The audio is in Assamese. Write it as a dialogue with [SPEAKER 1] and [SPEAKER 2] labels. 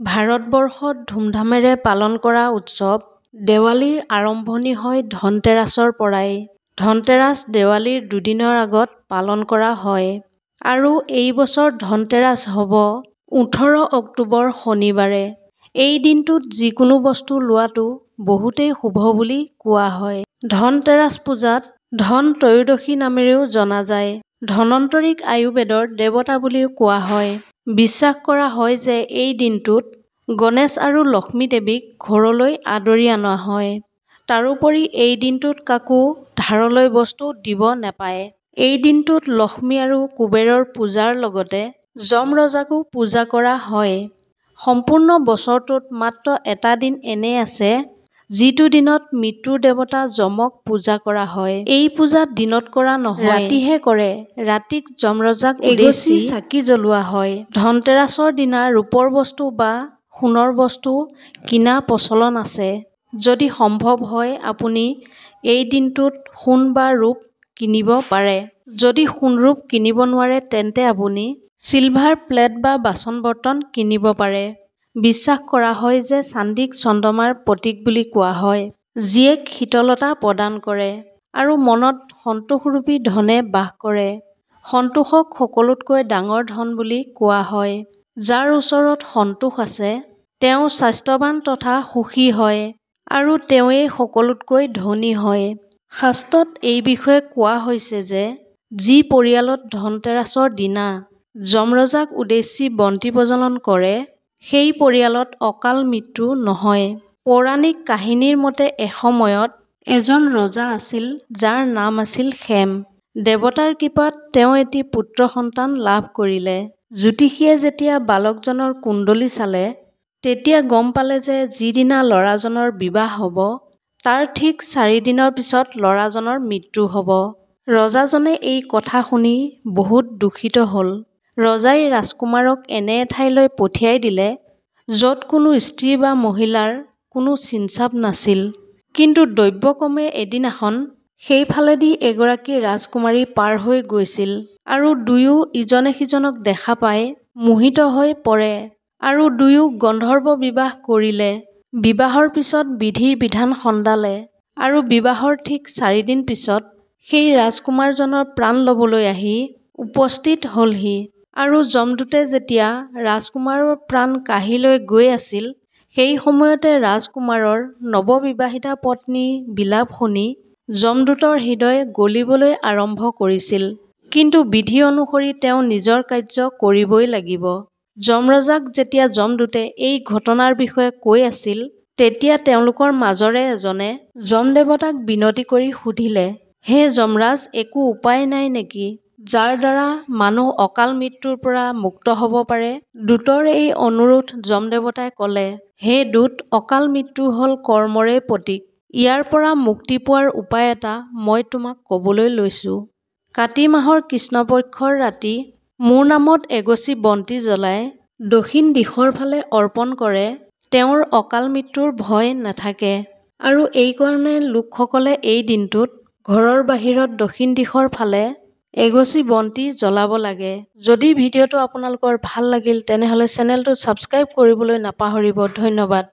[SPEAKER 1] ভাৰতবৰ্ষত ধুমধামেৰে পালন কৰা উৎসৱ দেৱালীৰ আৰম্ভণি হয় ধনতেৰাছৰ পৰাই। ধনতেৰাছ দেৱালীৰ দুদিনৰ আগত পালন কৰা হয় আৰু এই বছৰ ধনতেৰাছ হ'ব 18 অক্টোবৰ শনিবাৰে। এই দিনটোত যিকোনো বস্তু লোৱাটো বহুতেই শুভ বুলি কোৱা হয়। ধনতেৰাছ পূজাত ধন ত্ৰয়োদশী নামেৰেও জনা যায়। ধনন্তৰীক আয়ুৰ্বেদৰ দেৱতা বুলিও কোৱা হয়। বিশ্বাস কৰা হয় যে এই দিনটোত গণেশ আৰু লক্ষ্মী দেৱীক ঘৰলৈ আদৰি অনা হয়। তাৰোপৰি এই দিনটোত কাকো ধাৰলৈ বস্তু দিব নেপায়। এই দিনটোত লক্ষ্মী আৰু কুবেৰৰ পূজাৰ লগতে যম ৰজাকো পূজা কৰা হয়। সম্পূৰ্ণ বছৰটোত মাত্ৰ এটা দিন এনে আছে যিটো দিনত মৃত্যুৰ দেৱতা যমক পূজা কৰা হয়। এই পূজা দিনত কৰা নহয়, ৰাতিহে কৰে। ৰাতিক যমৰজাক উদ্দেশ্যি চাকি জ্বলোৱা হয়। ধনতেৰাছৰ দিনা ৰূপৰ বস্তু বা সোণৰ বস্তু কিনা প্ৰচলন আছে। যদি সম্ভৱ হয় আপুনি এই দিনটোত সোণ বা ৰূপ কিনিব পাৰে। যদি সোণ ৰূপ কিনিব নোৱাৰে তেন্তে আপুনি চিলভাৰ প্লেট বা বাচন বৰ্তন কিনিব পাৰে। বিশ্বাস কৰা হয় যে চান্দিক চন্দ্ৰমাৰ প্ৰতীক বুলি কোৱা হয়, যিয়ে শীতলতা প্ৰদান কৰে আৰু মনত সন্তোষৰূপী ধনে বাস কৰে। সন্তোষক সকলোতকৈ ডাঙৰ ধন বুলি কোৱা হয়। যাৰ ওচৰত সন্তোষ আছে তেওঁ স্বাস্থ্যৱান তথা সুখী হয় আৰু তেওঁৱেই সকলোতকৈ ধনী হয়। শাস্ত্ৰত এই বিষয়ে কোৱা হৈছে যে যি পৰিয়ালত ধনতেৰাছৰ দিনা যমৰজাক উদ্দেশ্যি বন্তি প্ৰজ্বলন কৰে সেই পৰিয়ালত অকাল মৃত্যু নহয়। পৌৰাণিক কাহিনীৰ মতে এসময়ত এজন ৰজা আছিল যাৰ নাম আছিল খেম। দেৱতাৰ কৃপাত তেওঁ এটি পুত্ৰ সন্তান লাভ কৰিলে। জ্যোতিষীয়ে যেতিয়া বালকজনৰ কুণ্ডলী চালে তেতিয়া গম পালে যে যিদিনা ল'ৰাজনৰ বিবাহ হ'ব তাৰ ঠিক 4 দিনৰ পিছত ল'ৰাজনৰ মৃত্যু হ'ব। ৰজাজনে এই কথা শুনি বহুত দুখিত হ'ল। ৰজাই ৰাজকুমাৰক এনে এঠাইলৈ পঠিয়াই দিলে য'ত কোনো স্ত্ৰী বা মহিলাৰ কোনো চিন-চাপ নাছিল। কিন্তু দৈৱক্ৰমে এদিনাখন সেইফালেদি এগৰাকী ৰাজকুমাৰী পাৰ হৈ গৈছিল আৰু দুয়ো ইজনে সিজনক দেখা পাই মোহিত হৈ পৰে আৰু দুয়ো গন্ধৰ্ব বিবাহ কৰিলে। বিবাহৰ পিছত বিধিৰ বিধান সন্ধালে আৰু বিবাহৰ ঠিক 4 দিন পিছত সেই ৰাজকুমাৰজনৰ প্ৰাণ ল'বলৈ আহি উপস্থিত হ'লহি আৰু যমদূতে যেতিয়া ৰাজকুমাৰৰ প্ৰাণ কাঢ়ি লৈ গৈ আছিল সেই সময়তে ৰাজকুমাৰৰ নৱবিবাহিতা পত্নী বিলাপ শুনি যমদূতৰ হৃদয় গলিবলৈ আৰম্ভ কৰিছিল। কিন্তু বিধি অনুসৰি তেওঁ নিজৰ কাৰ্য কৰিবই লাগিব। যমৰজাক যেতিয়া যমদূতে এই ঘটনাৰ বিষয়ে কৈ আছিল তেতিয়া তেওঁলোকৰ মাজৰে এজনে যমদেৱতাক বিনতি কৰি সুধিলে, হে যমৰাজ, একো উপায় নাই নেকি যাৰ দ্বাৰা মানুহ অকাল মৃত্যুৰ পৰা মুক্ত হ'ব পাৰে? দূতৰ এই অনুৰোধ যমদেৱতাই ক'লে, হে দূত, অকাল মৃত্যু হ'ল কৰ্মৰে প্ৰতীক। ইয়াৰ পৰা মুক্তি পোৱাৰ উপায় এটা মই তোমাক ক'বলৈ লৈছোঁ। কাতি মাহৰ কৃষ্ণপক্ষৰ ৰাতি মোৰ নামত এগছি বন্তি জ্বলাই দক্ষিণ দিশৰ ফালে অৰ্পণ কৰে তেওঁৰ অকাল মৃত্যুৰ ভয় নাথাকে। আৰু এইকাৰণে লোকসকলে এই দিনটোত ঘৰৰ বাহিৰত দক্ষিণ দিশৰ ফালে এগছি বন্তি জ্বলাব লাগে। যদি ভিডিঅ'টো আপোনালোকৰ ভাল লাগিল তেনেহ'লে চেনেলটো ছাবস্ক্ৰাইব কৰিবলৈ নাপাহৰিব। ধন্যবাদ।